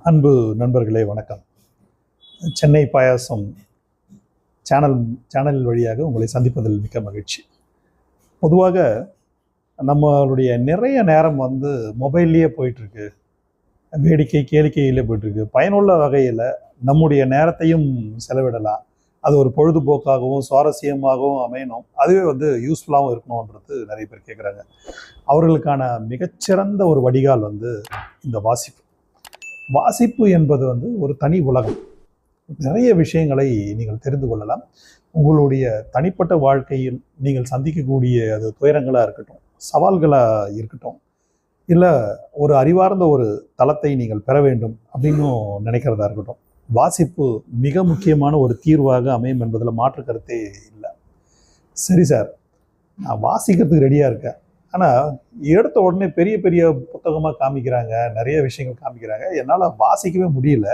அன்பு நண்பர்களே வணக்கம். சென்னை பாயாசம் சேனல் வழியாக உங்களை சந்திப்பதில் மிக்க மகிழ்ச்சி. பொதுவாக நம்மளுடைய நிறைய நேரம் மொபைல்லையே போயிட்டுருக்கு, வேடிக்கை கேளிக்கையிலே போயிட்டுருக்கு. பயனுள்ள வகையில் நம்முடைய நேரத்தையும் செலவிடலாம். அது ஒரு பொழுதுபோக்காகவும் சுவாரஸ்யமாகவும் அமையணும், அதுவே யூஸ்ஃபுல்லாகவும் இருக்கணுன்றது நிறைய பேர் கேட்குறாங்க. அவர்களுக்கான மிகச்சிறந்த ஒரு வடிகால் இந்த வாசிப்பு. வாசிப்பு என்பது ஒரு தனி உலகம். நிறைய விஷயங்களை நீங்கள் தெரிந்து கொள்ளலாம். உங்களுடைய தனிப்பட்ட வாழ்க்கையில் நீங்கள் சந்திக்கக்கூடிய அது துயரங்களாக இருக்கட்டும், சவால்களாக இருக்கட்டும், இல்லை ஒரு அறிவார்ந்த ஒரு தளத்தை நீங்கள் பெற வேண்டும் அப்படின்னு நினைக்கிறதா இருக்கட்டும், வாசிப்பு மிக முக்கியமான ஒரு தீர்வாக அமையும் என்பதில் மாற்று கருத்தே இல்லை. சரி சார், நான் வாசிக்கிறதுக்கு ரெடியாக இருக்கேன், ஆனால் எடுத்த உடனே பெரிய பெரிய புத்தகமாக காமிக்கிறாங்க, நிறைய விஷயங்கள் காமிக்கிறாங்க, என்னால் வாசிக்கவே முடியல,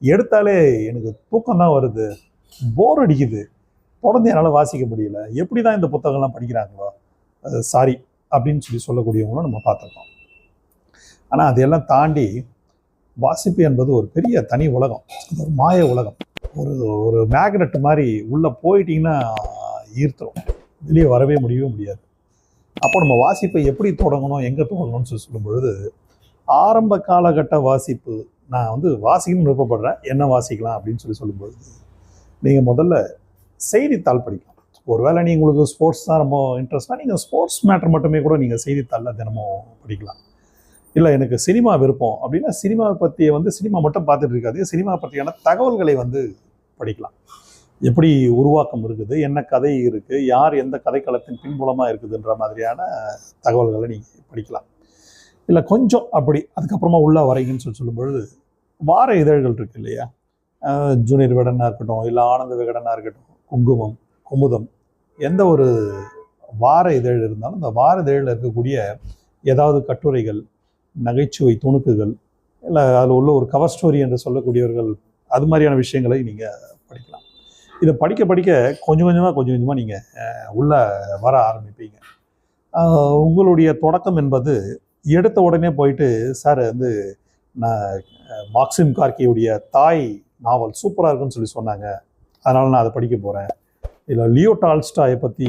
எடுத்தாலே எனக்கு தூக்கம்தான் வருது, போர் அடிக்குது, தொடர்ந்து என்னால் வாசிக்க முடியல, எப்படி தான் இந்த புத்தகம்லாம் படிக்கிறாங்களோ சாரி அப்படின்னு சொல்லக்கூடியவங்களும் நம்ம பார்த்துருக்கோம். ஆனால் அதையெல்லாம் தாண்டி வாசிப்பு என்பது ஒரு பெரிய தனி உலகம், ஒரு மாய உலகம். ஒரு மேக்னெட் மாதிரி உள்ளே போயிட்டீங்கன்னா ஈர்த்துரும், வெளியே வரவே முடியவே முடியாது. அப்போ நம்ம வாசிப்பை எப்படி தொடங்கணும், எங்கே தொடங்கணும்னு சொல்லும் பொழுது, ஆரம்ப காலகட்ட வாசிப்பு நான் வாசிக்கணும்னு விருப்பப்படுறேன், என்ன வாசிக்கலாம் அப்படின்னு சொல்லும்பொழுது, நீங்கள் முதல்ல செய்தித்தாள் படிக்கலாம். ஒருவேளை உங்களுக்கு ஸ்போர்ட்ஸ் தான் ரொம்ப இன்ட்ரெஸ்ட்னா நீங்கள் ஸ்போர்ட்ஸ் மேட்டர் மட்டுமே கூட நீங்கள் செய்தித்தாளில் தினமும் படிக்கலாம். இல்லை எனக்கு சினிமா விருப்பம் அப்படின்னா சினிமாவை பற்றிய சினிமா மட்டும் பார்த்துட்டு இருக்காது, சினிமா பற்றியான தகவல்களை படிக்கலாம். எப்படி உருவாக்கம் இருக்குது, என்ன கதை இருக்குது, யார் எந்த கதைக்களத்தின் பின்புலமாக இருக்குதுன்ற மாதிரியான தகவல்களை நீங்கள் படிக்கலாம். இல்லை கொஞ்சம் அப்படி அதுக்கப்புறமா உள்ளே வரைங்கன்னு சொல்லும்பொழுது வார இதழ்கள் இருக்குது இல்லையா, ஜூனியர் விகடனாக இருக்கட்டும், இல்லை ஆனந்த விகடனாக இருக்கட்டும், குங்குமம், குமுதம், எந்த ஒரு வார இதழ் இருந்தாலும் அந்த வார இதழில் இருக்கக்கூடிய ஏதாவது கட்டுரைகள், நகைச்சுவை துணுக்குகள், இல்லை அதில் உள்ள ஒரு கவர் ஸ்டோரி என்று சொல்லக்கூடியவர்கள், அது மாதிரியான விஷயங்களை நீங்கள் படிக்கலாம். இதை படிக்க படிக்க கொஞ்சம் கொஞ்சமாக நீங்கள் உள்ளே வர ஆரம்பிப்பீங்க. உங்களுடைய தொடக்கம் என்பது எடுத்த உடனே போயிட்டு சார் நான் மார்க்சிம் கார்கியுடைய தாய் நாவல் சூப்பராக இருக்குன்னு சொன்னாங்க, அதனால் நான் அதை படிக்க போகிறேன், இல்லை லியோ டால்ஸ்டாயை பற்றி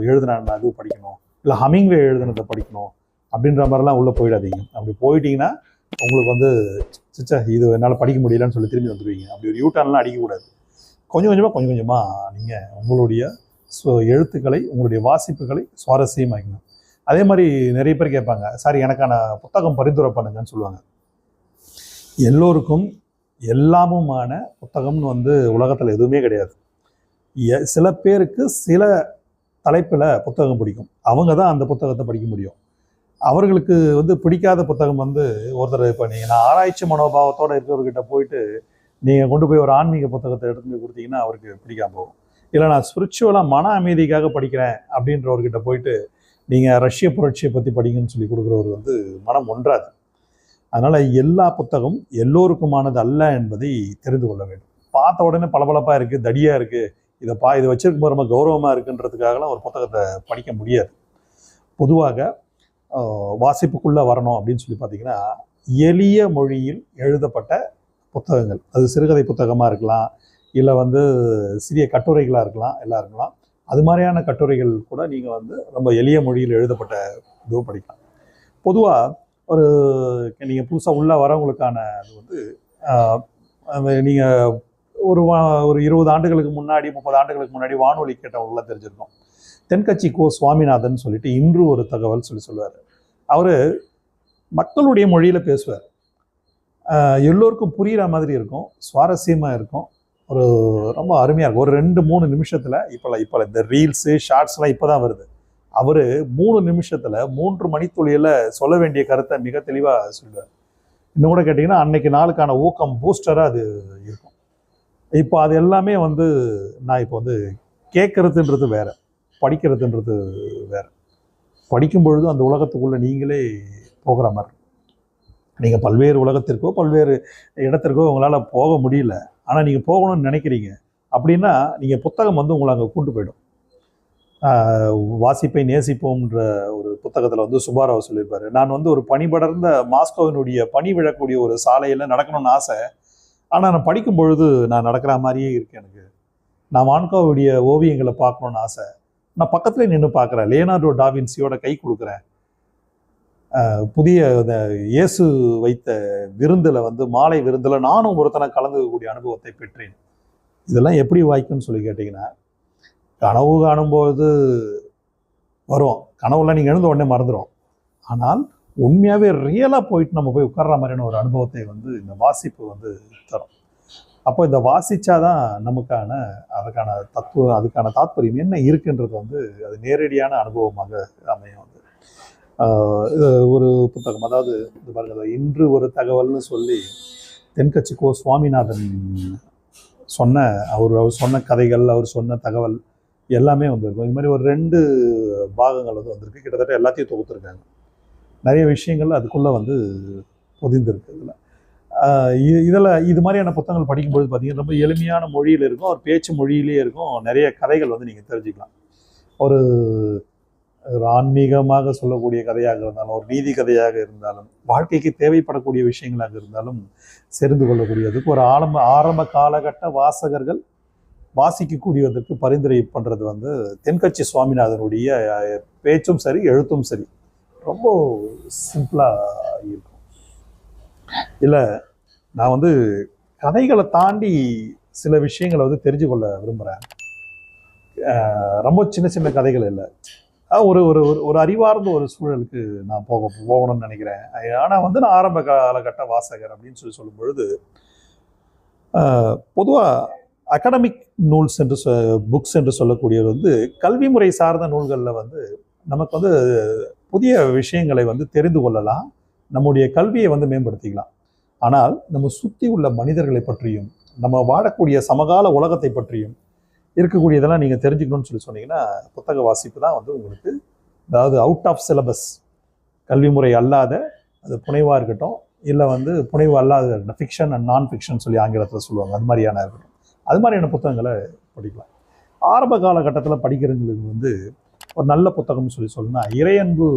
எழுதுனேன் நான் அதுவும் படிக்கணும், இல்லை ஹமிங்வே எழுதுனதை படிக்கணும் அப்படின்ற மாதிரிலாம் உள்ளே போயிடாதீங்க. அப்படி போயிட்டீங்கன்னா உங்களுக்கு சிச்சா இது என்னால் படிக்க முடியலன்னு திரும்பி வந்துடுவீங்க. அப்படி ஒரு யூட்டர்ன்லாம் அடிக்கக்கூடாது. கொஞ்சம் கொஞ்சமாக நீங்கள் உங்களுடைய எழுத்துக்களை, உங்களுடைய வாசிப்புகளை சுவாரஸ்யமாக்கணும். அதே மாதிரி நிறைய பேர் கேட்பாங்க, சார் எனக்கான புத்தகம் பரிந்துரை பண்ணுங்கன்னு சொல்லுவாங்க. எல்லோருக்கும் எல்லாமுமான புத்தகம்னு உலகத்தில் எதுவுமே கிடையாது. சில பேருக்கு சில தலைப்பில் புத்தகம் பிடிக்கும், அவங்க தான் அந்த புத்தகத்தை படிக்க முடியும். அவர்களுக்கு பிடிக்காத புத்தகம் ஒருத்தர், இப்போ நீங்கள் நான் ஆராய்ச்சி மனோபாவத்தோடு இருக்கிறவர்கிட்ட போயிட்டு நீங்கள் கொண்டு போய் ஒரு ஆன்மீக புத்தகத்தை எடுத்து போய் கொடுத்தீங்கன்னா அவருக்கு பிடிக்காம போகும். இல்லை நான் ஸ்பிரிச்சுவலாக மன அமைதிக்காக படிக்கிறேன் அப்படின்றவர்கிட்ட போயிட்டு நீங்கள் ரஷ்ய புரட்சியை பற்றி படிங்கன்னு கொடுக்குறவர் மனம் ஒன்றாது. அதனால் எல்லா புத்தகம் எல்லோருக்குமானது அல்ல என்பதை தெரிந்து கொள்ள வேண்டும். பார்த்த உடனே பளபளப்பாக இருக்குது, தடியாக இருக்குது, இதை வச்சிருக்கும்போது ரொம்ப கௌரவமாக இருக்குன்றதுக்காகலாம் ஒரு புத்தகத்தை படிக்க முடியாது. பொதுவாக வாசிப்புக்குள்ளே வரணும் அப்படின்னு பார்த்தீங்கன்னா எளிய மொழியில் எழுதப்பட்ட புத்தகங்கள், அது சிறுகதை புத்தகமாக இருக்கலாம், இல்லை சிறிய கட்டுரைகளாக இருக்கலாம், எல்லாம் இருக்கலாம். அது மாதிரியான கட்டுரைகள் கூட நீங்கள் ரொம்ப எளிய மொழியில் எழுதப்பட்ட இதுவும் படிக்கலாம். பொதுவாக நீங்கள் புதுசாக உள்ளே வரவங்களுக்கான அது நீங்கள் ஒரு 20 ஆண்டுகளுக்கு முன்னாடி 30 ஆண்டுகளுக்கு முன்னாடி வானொலி கேட்டவங்களாம் தெரிஞ்சிருக்கோம். தென்கட்சி கோ சுவாமிநாதன் சொல்லிட்டு இன்று ஒரு தகவல் சொல்லுவார். அவர் மக்களுடைய மொழியில் பேசுவார், எல்லோருக்கும் புரிகிற மாதிரி இருக்கும், சுவாரஸ்யமாக இருக்கும், ஒரு ரொம்ப அருமையாக இருக்கும். ஒரு 2-3 நிமிஷத்தில் இப்போ இந்த ரீல்ஸு ஷார்ட்ஸ்லாம் இப்போ தான் வருது. அவர் 3 நிமிஷத்தில் 3 மணித்துளியில் சொல்ல வேண்டிய கருத்தை மிக தெளிவாக சொல்லுவார். இன்னும் கூட கேட்டிங்கன்னா அன்னைக்கு நாளுக்கான ஊக்கம் பூஸ்டராக அது இருக்கும். இப்போ அது எல்லாமே நான் இப்போ கேட்குறதுன்றது வேறு, படிக்கிறதுன்றது வேறு. படிக்கும் பொழுது அந்த உலகத்துக்குள்ளே நீங்களே போகிற மாதிரி. நீங்கள் பல்வேறு உலகத்திற்கோ பல்வேறு இடத்திற்கோ உங்களால் போக முடியல, ஆனால் நீங்கள் போகணும்னு நினைக்கிறீங்க அப்படின்னா நீங்கள் புத்தகம் உங்களை அங்கே கூட்டு போயிடும். வாசிப்பை நேசிப்போம்ன்ற ஒரு புத்தகத்தில் வந்து சுபாராவ் சொல்லியிருப்பாரு, நான் வந்து ஒரு பனிபடர்ந்த மாஸ்கோவினுடைய பனி விழக்கூடிய ஒரு சாலையில் நடக்கணும்னு ஆசை. ஆனால் நான் படிக்கும் பொழுது நான் நடக்கிற மாதிரியே இருக்கு எனக்கு. நான் வான்கோவுடைய ஓவியங்களை பார்க்கணும்னு ஆசை. நான் பக்கத்துலேயே நின்று பார்க்குறேன். லியோனார்டோ டாவின்சியோட கை கொடுக்குறேன். புதிய இயேசு வைத்த விருந்தில் வந்து மாலை விருந்தில் நானும் ஒருத்தனை கலந்துக்கக்கூடிய அனுபவத்தை பெற்றேன். இதெல்லாம் எப்படி வாய்க்குன்னு சொல்லி கேட்டிங்கன்னா, கனவு காணும்போது வரும். கனவுலாம் நீங்கள் எழுந்த உடனே மறந்துடும். ஆனால் உண்மையாகவே ரியலாக போயிட்டு நம்ம போய் உட்கார்ற மாதிரியான ஒரு அனுபவத்தை வந்து இந்த வாசிப்பு வந்து தரும். அப்போ இந்த வாசிச்சாதான் நமக்கான அதுக்கான தாத்பரியம் என்ன இருக்குன்றது வந்து அது நேரடியான அனுபவமாக அமையும். வந்து ஒரு புத்தகம், அதாவது இது பாருங்க, இன்று ஒரு தகவல்னு சொல்லி தென்கட்சி கோ சுவாமிநாதன் அவர் சொன்ன கதைகள், அவர் சொன்ன தகவல் எல்லாமே வந்திருக்கும். இது மாதிரி ஒரு 2 பாகங்கள் வந்து வந்திருக்கு. கிட்டத்தட்ட எல்லாத்தையும் தொகுத்துருக்காங்க. நிறைய விஷயங்கள் அதுக்குள்ளே வந்து பொதிந்திருக்கு. இதில் இது மாதிரியான புத்தகங்கள் படிக்கும்போது பார்த்தீங்கன்னா ரொம்ப எளிமையான மொழியில் இருக்கும், ஒரு பேச்சு மொழியிலேயே இருக்கும். நிறைய கதைகள் வந்து நீங்கள் தெரிஞ்சுக்கலாம். ஒரு ஆன்மீகமாக சொல்லக்கூடிய கதையாக இருந்தாலும், ஒரு நீதி கதையாக இருந்தாலும், வாழ்க்கைக்கு தேவைப்படக்கூடிய விஷயங்களாக இருந்தாலும் தெரிந்து கொள்ளக்கூடியதுக்கு ஒரு ஆரம்ப காலகட்ட வாசகர்கள் வாசிக்கக்கூடியதற்கு பரிந்துரை பண்ணுறது வந்து தென்கட்சி சுவாமிநாதனுடைய பேச்சும் சரி, எழுத்தும் சரி, ரொம்ப சிம்பிளாக இருக்கும். இல்லை, நான் வந்து கதைகளை தாண்டி சில விஷயங்களை வந்து தெரிஞ்சு கொள்ள விரும்புகிறேன். ரொம்ப சின்ன சின்ன கதைகள் இல்லை, ஒரு ஒரு ஒரு அறிவார்ந்த ஒரு சூழலுக்கு நான் போகணும்னு நினைக்கிறேன். ஆனால் வந்து நான் ஆரம்ப காலகட்ட வாசகர் அப்படின்னு சொல்லும் பொழுது, பொதுவாக அகாடமிக் நூல்ஸ் என்று புக்ஸ் என்று சொல்லக்கூடியது வந்து கல்வி முறை சார்ந்த நூல்களில் வந்து நமக்கு வந்து புதிய விஷயங்களை வந்து தெரிந்து கொள்ளலாம், நம்முடைய கல்வியை வந்து மேம்படுத்திக்கலாம். ஆனால் நம்ம சுற்றி உள்ள மனிதர்களை பற்றியும், நம்ம வாழக்கூடிய சமகால உலகத்தை பற்றியும் இருக்கக்கூடியதெல்லாம் நீங்கள் தெரிஞ்சுக்கணும்னு சொன்னீங்கன்னா புத்தக வாசிப்பு தான் வந்து உங்களுக்கு, அதாவது அவுட் ஆஃப் சிலபஸ், கல்வி முறை அல்லாத, அது புனைவாக இருக்கட்டும், இல்லை வந்து புனைவு அல்லாத இருக்கட்டும், ஃபிக்ஷன் அண்ட் நான் ஃபிக்ஷன் சொல்லி ஆங்கிலத்தில் சொல்லுவாங்க, அது மாதிரியான இருக்கட்டும், அது மாதிரியான புத்தகங்களை படிக்கலாம். ஆரம்ப காலகட்டத்தில் படிக்கிறவங்களுக்கு வந்து ஒரு நல்ல புத்தகம்னு சொல்லணும்னா இறையன்பு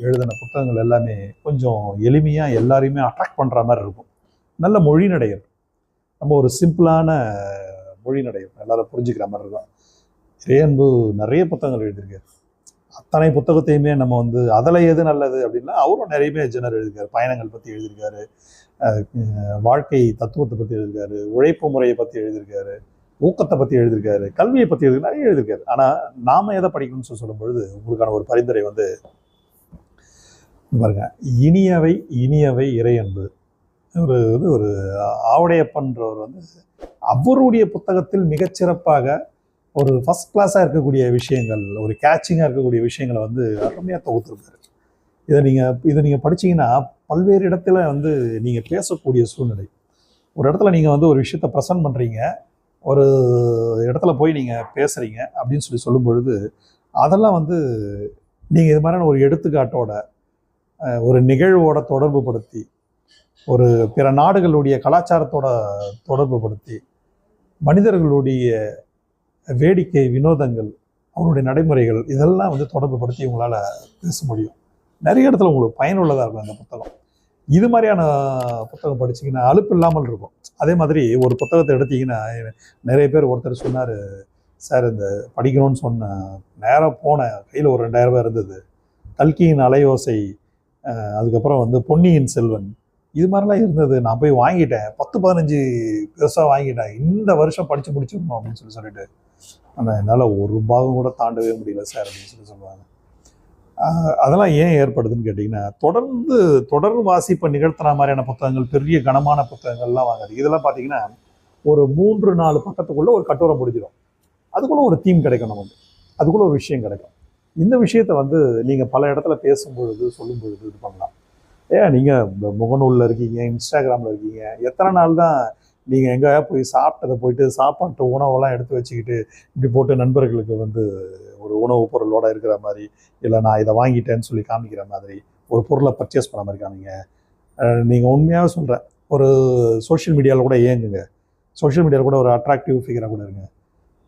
எழுதின புத்தகங்கள் எல்லாமே கொஞ்சம் எளிமையாக எல்லாரையுமே அட்ராக்ட் பண்ணுற மாதிரி இருக்கும். நல்ல மொழிநடைகள், நம்ம ஒரு சிம்பிளான மொழிநடைகள் எல்லாரும் புரிஞ்சுக்கிற மாதிரி இருக்கும். இறையன்பு நிறைய புத்தகங்கள் எழுதியிருக்காரு. அத்தனை புத்தகத்தையுமே நம்ம வந்து அதில் எது நல்லது அப்படின்னா, அவரும் நிறைய ஜெனர் எழுதியிருக்காரு. பயணங்கள் பற்றி எழுதியிருக்காரு, வாழ்க்கை தத்துவத்தை பற்றி எழுதியிருக்காரு, உழைப்பு முறையை பற்றி எழுதியிருக்காரு, ஊக்கத்தை பற்றி எழுதியிருக்காரு, கல்வியை பற்றி நிறைய எழுதியிருக்காரு. ஆனால் நாம் எதை படிக்கணும்னு சொல்லும் பொழுது உங்களுக்கான ஒரு பரிந்துரை வந்து பாருங்க, இனியவை இனியவை இறையன்பு. ஒரு ஆவுடையப்பன்றவர் வந்து அவருடைய புத்தகத்தில் மிகச்சிறப்பாக ஒரு ஃபர்ஸ்ட் கிளாஸாக இருக்கக்கூடிய விஷயங்கள், ஒரு கேட்சிங்காக இருக்கக்கூடிய விஷயங்களை வந்து அருமையாக தொகுத்துருக்காரு. இதை நீங்கள் படிச்சீங்கன்னா பல்வேறு இடத்துல வந்து நீங்கள் பேசக்கூடிய சூழ்நிலை, ஒரு இடத்துல நீங்கள் வந்து ஒரு விஷயத்த ப்ரெசென்ட் பண்ணுறீங்க, ஒரு இடத்துல போய் நீங்கள் பேசுகிறீங்க அப்படின்னு சொல்லும் பொழுது அதெல்லாம் வந்து நீங்கள் இது மாதிரியான ஒரு எடுத்துக்காட்டோட, ஒரு நிகழ்வோட தொடர்பு படுத்தி, ஒரு பிற நாடுகளுடைய கலாச்சாரத்தோட தொடர்பு படுத்தி, மனிதர்களுடைய வேடிக்கை வினோதங்கள், அவருடைய நடைமுறைகள், இதெல்லாம் வந்து தொடர்பு படுத்தி உங்களால் பேச முடியும். நிறைய இடத்துல உங்களுக்கு பயனுள்ளதாக இருக்கும் அந்த புத்தகம். இது மாதிரியான புத்தகம் படிச்சிங்கன்னா அலுப்பு இல்லாமல் இருக்கும். அதே மாதிரி ஒரு புத்தகத்தை எடுத்தீங்கன்னா, நிறைய பேர் ஒருத்தர் சொன்னார், சார் இந்த படிக்கணும்னு சொன்ன நேராக போனேன், கையில் ஒரு 2000 ரூபாய் இருந்தது, கல்கியின் அலையோசை, அதுக்கப்புறம் வந்து பொன்னியின் செல்வன், இது மாதிரிலாம் இருந்தது, நான் போய் வாங்கிட்டேன், 10-15 பெருசாக வாங்கிட்டேன், இந்த வருஷம் படித்து முடிச்சிடணும் அப்படின்னு சொல்லிட்டு, ஆனால் என்னால் ஒரு பாகம் கூட தாண்டவே முடியல சார் அப்படின்னு சொல்லுவாங்க. அதெல்லாம் ஏன் ஏற்படுதுன்னு கேட்டிங்கன்னா, தொடர் வாசிப்பை நிகழ்த்தின மாதிரியான புத்தகங்கள், பெரிய கனமான புத்தகங்கள்லாம் வாங்காது. இதெல்லாம் பார்த்தீங்கன்னா ஒரு 3-4 பக்கத்துக்குள்ளே ஒரு கட்டுரை முடிஞ்சிடும். அதுக்குள்ளே ஒரு தீம் கிடைக்கும், நமக்கு அதுக்குள்ளே ஒரு விஷயம் கிடைக்கும். இந்த விஷயத்தை வந்து நீங்கள் பல இடத்துல பேசும்பொழுது சொல்லும் பொழுது இது பண்ணலாம். நீங்கள் முகநூலில் இருக்கீங்க, இன்ஸ்டாகிராமில் இருக்கீங்க, எத்தனை நாள் தான் நீங்கள் எங்கே போய் சாப்பிட்டதை போயிட்டு சாப்பாட்டு உணவெல்லாம் எடுத்து வச்சுக்கிட்டு இப்படி போட்டு நண்பர்களுக்கு வந்து ஒரு உணவுப் பொருளோடு இருக்கிற மாதிரி, இல்லை நான் இதை வாங்கிட்டேன்னு சொல்லி காமிக்கிற மாதிரி, ஒரு பொருளை பர்ச்சேஸ் பண்ண மாதிரி காமிங்க. நீங்கள் உண்மையாக சொல்கிறேன், ஒரு சோஷியல் மீடியாவில் கூட ஏங்குங்க, சோஷியல் மீடியாவில் கூட ஒரு அட்ராக்டிவ் ஃபிகராக கூட இருங்க.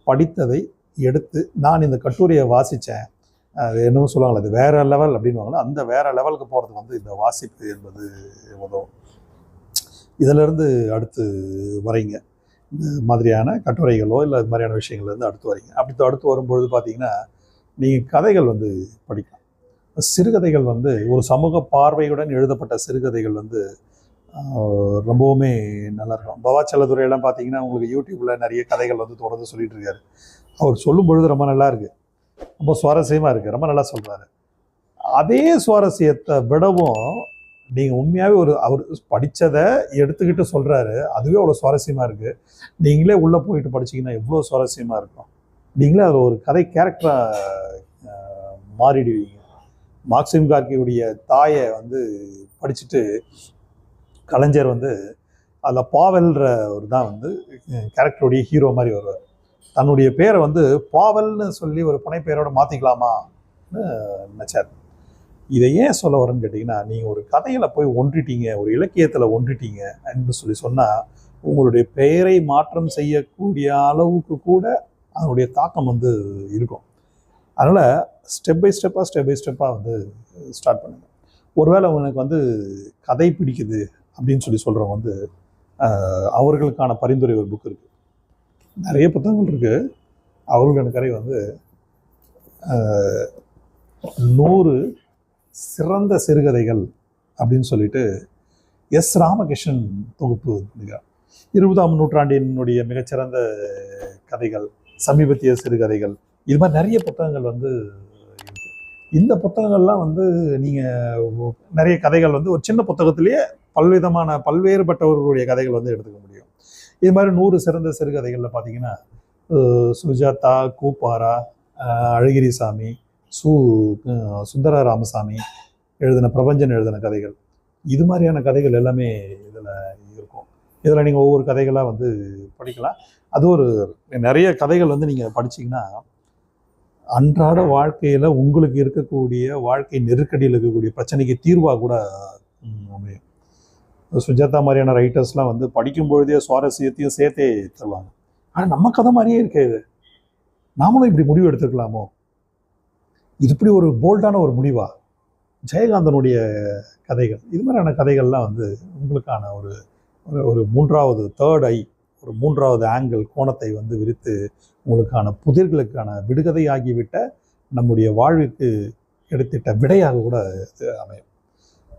படித்ததை எடுத்து நான் இந்த கட்டுரையை வாசித்தேன், அது என்னமோ சொல்லுவாங்களே, அது வேற லெவல் அப்படின்வாங்களே, அந்த வேற லெவலுக்கு போகிறதுக்கு வந்து இந்த வாசிப்பு என்பது உதவும். இதிலிருந்து அடுத்து வரைங்க, இந்த மாதிரியான கட்டுரைகளோ இல்லை இது மாதிரியான விஷயங்கள்லேருந்து அடுத்து வரீங்க. அப்படி அடுத்து வரும்பொழுது பார்த்தீங்கன்னா, நீங்கள் கதைகள் வந்து படிக்கலாம். சிறுகதைகள் வந்து ஒரு சமூக பார்வையுடன் எழுதப்பட்ட சிறுகதைகள் வந்து ரொம்பவுமே நல்லாயிருக்கும். பவா செல்லதுரையெல்லாம் பார்த்தீங்கன்னா உங்களுக்கு யூடியூப்பில் நிறைய கதைகள் வந்து தொடர்ந்து சொல்லிட்டு இருக்காரு. அவர் சொல்லும் பொழுது ரொம்ப நல்லா இருக்குது, ரொம்ப சுவாரஸ்யமாக இருக்குது, ரொம்ப நல்லா சொல்கிறாரு. அதே சுவாரஸ்யத்தை விடவும் நீங்கள் உண்மையாகவே அவர் படித்ததை எடுத்துக்கிட்டு சொல்கிறாரு, அதுவே அவ்வளோ சுவாரஸ்யமாக இருக்குது. நீங்களே உள்ளே போயிட்டு படிச்சிங்கன்னா எவ்வளோ சுவாரஸ்யமாக இருக்கும். நீங்களே அதில் ஒரு கதை கேரக்டராக மாறிடுவீங்க. மார்க்சிம் கார்கியுடைய தாயை வந்து படிச்சுட்டு கலைஞர் வந்து அதில் பாவல்ன்ற ஒரு தான் வந்து கேரக்டருடைய ஹீரோ மாதிரி வருவார். தன்னுடைய பேரை வந்து பாவல்னு சொல்லி ஒரு புனைப்பெயரோட மாற்றிக்கலாமான்னு நினச்சார். இதை ஏன் சொல்ல வரேன்னு கேட்டிங்கன்னா, நீங்கள் ஒரு கதையில் போய் ஒன்றிட்டீங்க, ஒரு இலக்கியத்தில் ஒன்றிட்டீங்க என்று சொல்லி சொன்னால் உங்களுடைய பெயரை மாற்றம் செய்யக்கூடிய அளவுக்கு கூட அதனுடைய தாக்கம் வந்து இருக்கும். அதனால் ஸ்டெப் பை ஸ்டெப்பாக வந்து ஸ்டார்ட் பண்ணுங்கள். ஒருவேளை உனக்கு வந்து கதை பிடிக்குது அப்படின்னு சொல்லி சொல்கிறவங்க வந்து அவர்களுக்கான பரிந்துரை ஒரு புக் இருக்குது, நிறைய புத்தகங்கள் இருக்குது. அவர்களுக்கான கதை வந்து 100 சிறந்த சிறுகதைகள் அப்படின்னு சொல்லிட்டு எஸ் ராமகிருஷ்ணன் தொகுப்பு பண்ணிக்கிறார். 20ஆம் நூற்றாண்டினுடைய மிகச்சிறந்த கதைகள், சமீபத்திய சிறுகதைகள், இது மாதிரி நிறைய புத்தகங்கள் வந்து இருக்குது. இந்த புத்தகங்கள்லாம் வந்து நீங்கள் நிறைய கதைகள் வந்து ஒரு சின்ன புத்தகத்திலேயே பல்வேறுபட்டவர்களுடைய கதைகள் வந்து எடுத்துக்க முடியும். இது மாதிரி 100 சிறந்த சிறுகதைகளில் பார்த்தீங்கன்னா சுஜாதா, கூப்பாரா, அழகிரிசாமி, சுந்தர ராமசாமி எழுதின, பிரபஞ்சன் எழுதின கதைகள், இது மாதிரியான கதைகள் எல்லாமே இதில் இருக்கும். இதில் நீங்கள் ஒவ்வொரு கதைகளாக வந்து படிக்கலாம். அது ஒரு நிறைய கதைகள் வந்து நீங்கள் படிச்சிங்கன்னா அன்றாட வாழ்க்கையில் உங்களுக்கு இருக்கக்கூடிய வாழ்க்கை நெருக்கடியில் இருக்கக்கூடிய பிரச்சனைக்கு தீர்வாக கூட அமையும். சுஜாதா மாதிரியான ரைட்டர்ஸ்லாம் வந்து படிக்கும்பொழுதே சுவாரஸ்யத்தையும் சேர்த்தே தருவாங்க. ஆனால் நம்ம கதை மாதிரியே இருக்கே இது, நாமளும் இப்படி முடிவு எடுத்துக்கலாமோ, இது இப்படி ஒரு போல்டான ஒரு முடிவா. ஜெயகாந்தனுடைய கதைகள், இது மாதிரியான கதைகள்லாம் வந்து உங்களுக்கான ஒரு ஒரு மூன்றாவது தேர்ட் ஐ, ஒரு மூன்றாவது ஆங்கிள் கோணத்தை வந்து விரித்து உங்களுக்கான புதிர்களுக்கான விடுகதை ஆகிவிட்ட நம்முடைய வாழ்விற்கு எடுத்திட்ட விடையாக கூட அமையும்.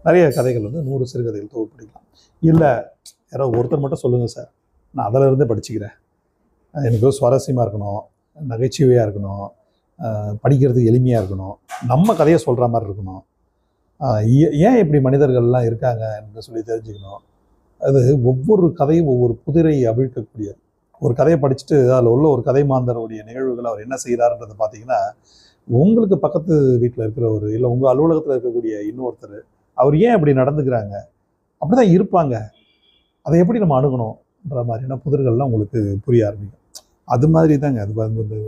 நிறைய கதைகள் வந்து 100 சிறுகதைகள் தொகுப்பு படிக்கலாம். இல்லை யாராவது ஒருத்தர் மட்டும் சொல்லுங்கள் சார், நான் அதில் இருந்து படிச்சுக்கிறேன், எனக்கு சுவாரஸ்யமாக இருக்கணும், நகைச்சுவையாக இருக்கணும், படிக்கிறதுக்கு எளிமையாக இருக்கணும், நம்ம கதையை சொல்கிற மாதிரி இருக்கணும், ஏன் இப்படி மனிதர்கள்லாம் இருக்காங்க என்று சொல்லி தெரிஞ்சுக்கணும். அது ஒவ்வொரு கதையும் ஒவ்வொரு புதிரை அவிழ்க்கக்கூடியது. ஒரு கதையை படிச்சுட்டு அதில் உள்ள ஒரு கதை மாந்தருடைய நிகழ்வுகள் அவர் என்ன செய்கிறாருன்றதை பார்த்தீங்கன்னா, உங்களுக்கு பக்கத்து வீட்டில் இருக்கிறவர் இல்லை உங்கள் அலுவலகத்தில் இருக்கக்கூடிய இன்னொருத்தர் அவர் ஏன் அப்படி நடந்துக்கிறாங்க, அப்படி தான் இருப்பாங்க, அதை எப்படி நம்ம அணுகணுன்ற மாதிரியான புதிர்கள்லாம் உங்களுக்கு புரிய ஆரம்பிக்கும். அது மாதிரி தாங்க அது வந்து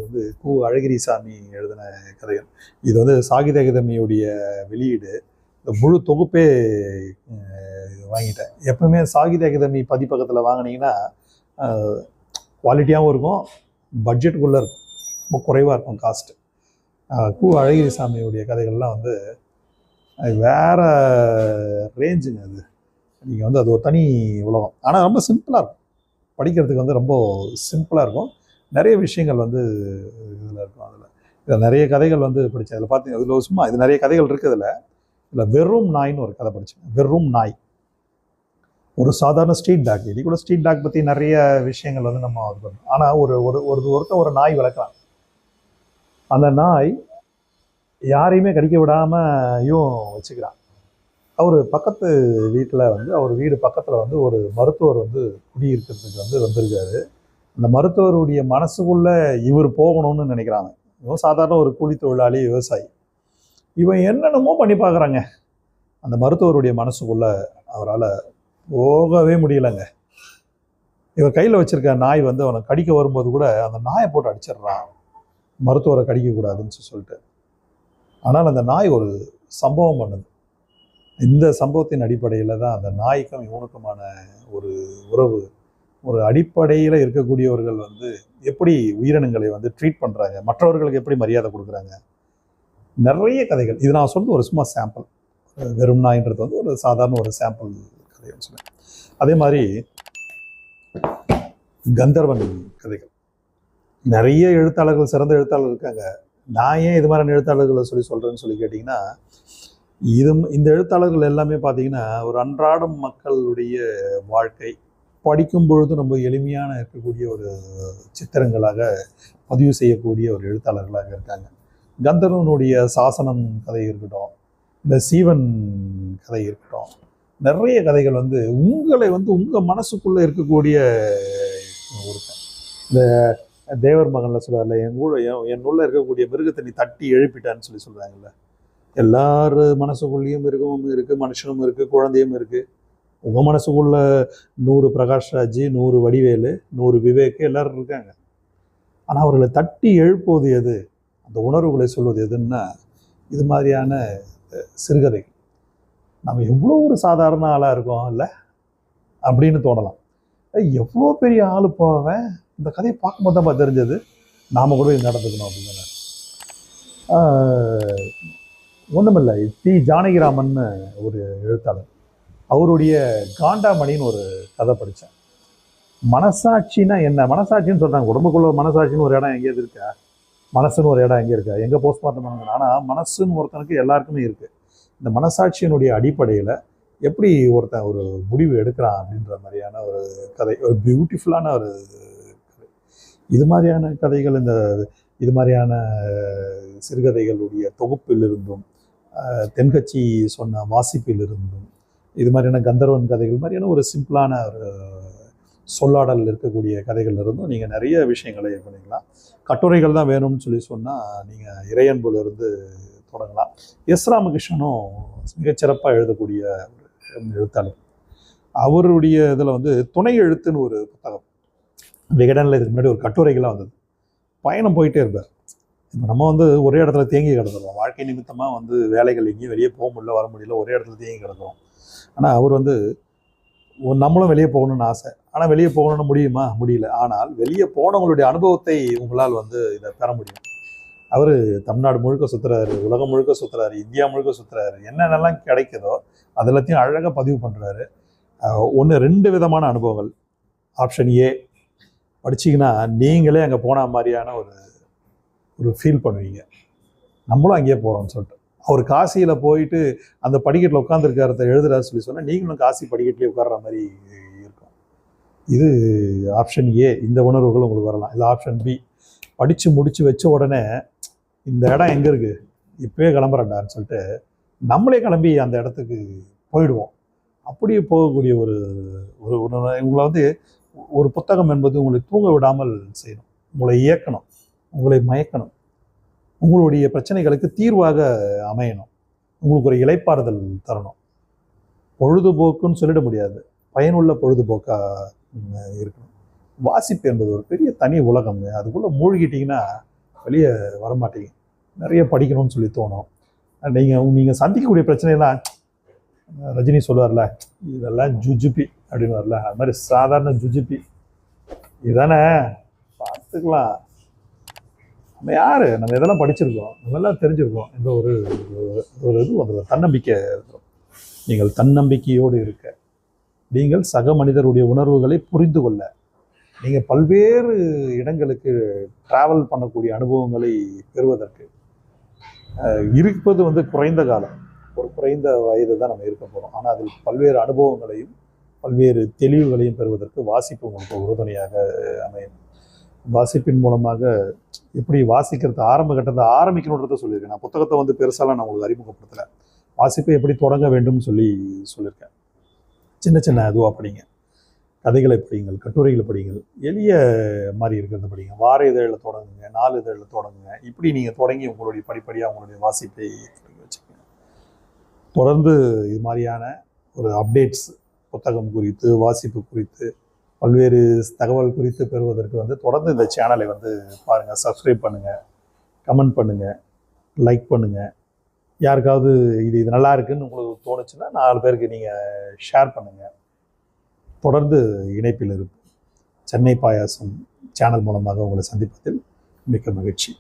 அழகிரிசாமி எழுதின கதைகள். இது வந்து சாகித்ய அகாதமியுடைய வெளியீடு. இந்த முழு தொகுப்பே வாங்கிட்டேன். எப்பவுமே சாகித்ய அகாதமி பதிப்பகத்தில் வாங்கினீங்கன்னா குவாலிட்டியாகவும் இருக்கும், பட்ஜெட்டுக்குள்ளே இருக்கும், ரொம்ப குறைவாக இருக்கும் காஸ்ட்டு. அழகிரிசாமியுடைய கதைகள்லாம் வந்து வேற ரேஞ்சுங்க. அது நீங்கள் வந்து அது ஒரு தனி உலகம். ஆனால் ரொம்ப சிம்பிளாக இருக்கும், படிக்கிறதுக்கு வந்து ரொம்ப சிம்பிளாக இருக்கும். நிறைய விஷயங்கள் வந்து இதில் இருக்கும். இதில் நிறைய கதைகள் வந்து படித்தேன். அதில் பார்த்தீங்க, அதில் சும்மா இது நிறைய கதைகள் இருக்குது. இதில் வெறும் நாய்னு ஒரு கதை படித்தேன். வெறும் நாய், ஒரு சாதாரண ஸ்ட்ரீட் டாக். இது கூட ஸ்ட்ரீட் டாக் பற்றி நிறைய விஷயங்கள் வந்து நம்ம இது பண்ணோம். ஆனால் ஒருத்தர் ஒரு நாய் வளர்க்குறான். அந்த நாய் யாரையுமே கடிக்க விடாமையும் வச்சுக்கிறான். அவர் பக்கத்து வீட்டில் வந்து அவர் வீடு பக்கத்தில் வந்து ஒரு மருத்துவர் வந்து குடியிருக்கிறதுக்கு வந்து வந்திருக்காரு. அந்த மருத்துவருடைய மனசுக்குள்ளே இவர் போகணும்னு நினைக்கிறாங்க. இவன் சாதாரண ஒரு கூலி தொழிலாளி, விவசாயி. இவன் என்னென்னமோ பண்ணி பார்க்குறாங்க. அந்த மருத்துவருடைய மனசுக்குள்ளே அவரால் போகவே முடியலைங்க. இவன் கையில் வச்சுருக்க நாய் வந்து அவனை கடிக்க வரும்போது கூட அந்த நாயை போட்டு அடிச்சிடுறான், மருத்துவரை கடிக்கக்கூடாதுன்னு சொல்லிட்டு. ஆனால் அந்த நாய் ஒரு சம்பவம் பண்ணுது. இந்த சம்பவத்தின் அடிப்படையில் தான் அந்த நாய்க்கும் இவனுக்குமான ஒரு உறவு ஒரு அடிப்படையில் இருக்கக்கூடியவர்கள் வந்து எப்படி உயிரினங்களை வந்து ட்ரீட் பண்ணுறாங்க, மற்றவர்களுக்கு எப்படி மரியாதை கொடுக்குறாங்க, நிறைய கதைகள். இது நான் சொல்றது ஒரு சும்மா சாம்பிள். வெறும் நாயின்றது வந்து ஒரு சாதாரண ஒரு சாம்பிள் கதைன்னு சொன்னேன். அதே மாதிரி கந்தர்வன் கதைகள். நிறைய எழுத்தாளர்கள், சிறந்த எழுத்தாளர்கள் இருக்காங்க. நான் ஏன் இது மாதிரியான எழுத்தாளர்களை சொல்கிறேன்னு சொல்லி கேட்டிங்கன்னா, இந்த எழுத்தாளர்கள் எல்லாமே பார்த்தீங்கன்னா ஒரு அன்றாடம் மக்களுடைய வாழ்க்கை படிக்கும் பொழுது ரொம்ப எளிமையான இருக்கக்கூடிய ஒரு சித்திரங்களாக பதிவு செய்யக்கூடிய ஒரு எழுத்தாளர்களாக இருக்காங்க. கந்தர்வனுடைய சாசனம் கதை இருக்கட்டும், இல்லை சீவன் கதை இருக்கட்டும், நிறைய கதைகள் வந்து உங்களை வந்து உங்கள் மனசுக்குள்ளே இருக்கக்கூடிய ஒருத்தன். இந்த தேவர் மகனில் சொல்கிறார்ல, என்னுள்ள இருக்கக்கூடிய மிருகத்தை நீ தட்டி எழுப்பிட்டான்னு சொல்கிறாங்கல்ல. எல்லார் மனசுக்குள்ளேயும் மிருகமும் இருக்குது, மனுஷனும் இருக்குது, குழந்தையும் இருக்குது. உங்கள் மனசுக்குள்ள 100 பிரகாஷ் ராஜ், 100 வடிவேலு, 100 விவேக் எல்லாரும் இருக்காங்க. ஆனால் அவர்களை தட்டி எழுப்புவது எது, அந்த உணர்வுகளை சொல்வது எதுன்னா இது மாதிரியான சிறுகதை. நம்ம எவ்வளோ ஒரு சாதாரண ஆளாக இருக்கோம் இல்லை அப்படின்னு தோணலாம். எவ்வளோ பெரிய ஆள் போவேன், இந்த கதையை பார்க்கும்போது தான் தெரிஞ்சது நாம் கூட இது நடந்துக்கணும் அப்படின்னு. ஒன்றுமில்லை, டி ஜானகிராமன் ஒரு எழுத்தாளர், அவருடைய காண்டாமணின்னு ஒரு கதை படித்தேன். மனசாட்சின்னா என்ன, மனசாட்சின்னு சொல்கிறாங்க, உடம்புக்குள்ள மனசாட்சின்னு ஒரு இடம் எங்கேயாவது இருக்கா, மனசுன்னு ஒரு இடம் எங்கே இருக்கா, எங்கே போஸ்ட்மார்ட்டம் பண்ணுங்க. ஆனால் மனசுன்னு ஒருத்தனுக்கு எல்லாருக்குமே இருக்குது. இந்த மனசாட்சியினுடைய அடிப்படையில் எப்படி ஒருத்தன் ஒரு முடிவு எடுக்கிறான் அப்படின்ற மாதிரியான ஒரு கதை, ஒரு பியூட்டிஃபுல்லான ஒரு கதை. இது மாதிரியான கதைகள், இது மாதிரியான சிறுகதைகளுடைய தொகுப்பிலிருந்தும், தென்கட்சி சொன்ன வாசிப்பிலிருந்தும், இது மாதிரியான கந்தர்வன் கதைகள் மாதிரியான ஒரு சிம்பிளான ஒரு சொல்லாடல் இருக்கக்கூடிய கதைகள் இருந்தும் நீங்கள் நிறைய விஷயங்களை பண்ணிக்கலாம். கட்டுரைகள் தான் வேணும்னு சொன்னால் நீங்கள் இறையன்புலேருந்து தொடங்கலாம். எஸ் ராமகிருஷ்ணனும் மிகச்சிறப்பாக எழுதக்கூடிய எழுத்தாளர். அவருடைய இதில் வந்து துணை எழுத்துன்னு ஒரு புத்தகம் விகடனில் இதுக்கு முன்னாடி ஒரு கட்டுரைகளாக வந்தது. பயணம் போயிட்டே இருப்பார். இப்போ நம்ம வந்து ஒரே இடத்துல தேங்கி கிடந்துடுறோம். வாழ்க்கை நிமித்தமாக வந்து வேலைகள் எங்கேயும் வெளியே போக முடியல, வர முடியல, ஒரே இடத்துல தேங்கி கிடக்கிறோம். ஆனால் அவர் வந்து நம்மளும் வெளியே போகணும்னு ஆசை, ஆனால் வெளியே போகணும்னு முடியல. ஆனால் வெளியே போனவங்களுடைய அனுபவத்தை உங்களால் வந்து இதை பெற முடியும். அவர் தமிழ்நாடு முழுக்க சுற்றுறாரு, உலகம் முழுக்க சுற்றுறாரு, இந்தியா முழுக்க சுற்றுறாரு. என்னென்னலாம் கிடைக்குதோ அது எல்லாத்தையும் அழகாக பதிவு பண்ணுறாரு. 2 விதமான அனுபவங்கள். ஆப்ஷன் ஏ படிச்சிங்கன்னா நீங்களே அங்கே போன மாதிரியான ஒரு ஃபீல் பண்ணுவீங்க, நம்மளும் அங்கேயே போகிறோம்னு சொல்லிட்டு. அவர் காசியில் போயிட்டு அந்த படிக்கட்டில் உட்காந்துருக்காரத்தை எழுதுறாரு சொன்னால் நீங்களும் காசி படிக்கட்டிலே உட்கார்ற மாதிரி இருக்கும். இது ஆப்ஷன் ஏ. இந்த உணர்வுகள் உங்களுக்கு வரலாம். இல்லை ஆப்ஷன் பி, படித்து முடித்து வச்ச உடனே இந்த இடம் எங்கே இருக்குது, இப்போயே கிளம்புறேன்டான்னு சொல்லிட்டு நம்மளே கிளம்பி அந்த இடத்துக்கு போயிடுவோம். அப்படியே போகக்கூடிய ஒரு உங்களை வந்து ஒரு புத்தகம் என்பது உங்களை தூங்க விடாமல் செய்யணும், உங்களை இயக்கணும், உங்களை மயக்கணும், உங்களுடைய பிரச்சனைகளுக்கு தீர்வாக அமையணும், உங்களுக்கு ஒரு இளைப்பாறுதல் தரணும். பொழுதுபோக்குன்னு சொல்லிட முடியாது, பயனுள்ள பொழுதுபோக்காக இருக்கணும். வாசிப்பு என்பது ஒரு பெரிய தனி உலகங்க. அதுக்குள்ளே மூழ்கிட்டிங்கன்னா வெளியே வரமாட்டீங்க. நிறைய படிக்கணும்னு சொல்லி தோணும். நீங்கள் சந்திக்கக்கூடிய பிரச்சனையெல்லாம் ரஜினி சொல்லுவார்ல, இதெல்லாம் ஜுஜுபி அப்படின்னு வரல, அது மாதிரி சாதாரண ஜுஜுபி இதானே, பார்த்துக்கலாம், நம்ம யார், நம்ம இதெல்லாம் படிச்சிருக்கோம், நம்ம எல்லாம் தெரிஞ்சிருக்கோம் என்ற ஒரு இது வந்துடும், தன்னம்பிக்கை வந்துடும். நீங்கள் தன்னம்பிக்கையோடு இருக்க, நீங்கள் சக மனிதருடைய உணர்வுகளை புரிந்து கொள்ள, நீங்கள் பல்வேறு இடங்களுக்கு ட்ராவல் பண்ணக்கூடிய அனுபவங்களை பெறுவதற்கு இருப்பது வந்து குறைந்த காலம், ஒரு குறைந்த வயது தான் நம்ம இருக்க போகிறோம். ஆனால் அதில் பல்வேறு அனுபவங்களையும் பல்வேறு தெளிவுகளையும் பெறுவதற்கு வாசிப்பு உங்களுக்கு உறுதுணையாக அமையும். வாசிப்பின் மூலமாக எப்படி வாசிக்கிறது ஆரம்ப கட்டத்தை ஆரம்பிக்கணுன்றதை சொல்லியிருக்கேன். நான் புத்தகத்தை வந்து பெருசாலாம் நான் உங்களுக்கு அறிமுகப்படுத்தலை. வாசிப்பை எப்படி தொடங்க வேண்டும் சொல்லியிருக்கேன். சின்ன சின்ன இதுவாக படிங்க, கதைகளை படிங்கள், கட்டுரைகளை படிங்கள், எளிய மாதிரி இருக்கிறத படிங்க, வார இதழில் தொடங்குங்க, 4 இதழில் தொடங்குங்க. இப்படி நீங்கள் தொடங்கி உங்களுடைய படிப்படியாக உங்களுடைய வாசிப்பை வச்சுக்கோங்க. தொடர்ந்து இது மாதிரியான ஒரு அப்டேட்ஸ் புத்தகம் குறித்து, வாசிப்பு குறித்து, பல்வேறு தகவல் குறித்து பெறுவதற்கு வந்து தொடர்ந்து இந்த சேனலை வந்து பாருங்கள், சப்ஸ்கிரைப் பண்ணுங்கள், கமெண்ட் பண்ணுங்கள், லைக் பண்ணுங்கள். யாருக்காவது இது நல்லா இருக்குன்னு உங்களுக்கு தோணுச்சுன்னா 4 பேருக்கு நீங்கள் ஷேர் பண்ணுங்கள். தொடர்ந்து இணைப்பில் இருப்போம். சென்னை பாயாசம் சேனல் மூலமாக உங்களை சந்திப்பதில் மிக்க மகிழ்ச்சி.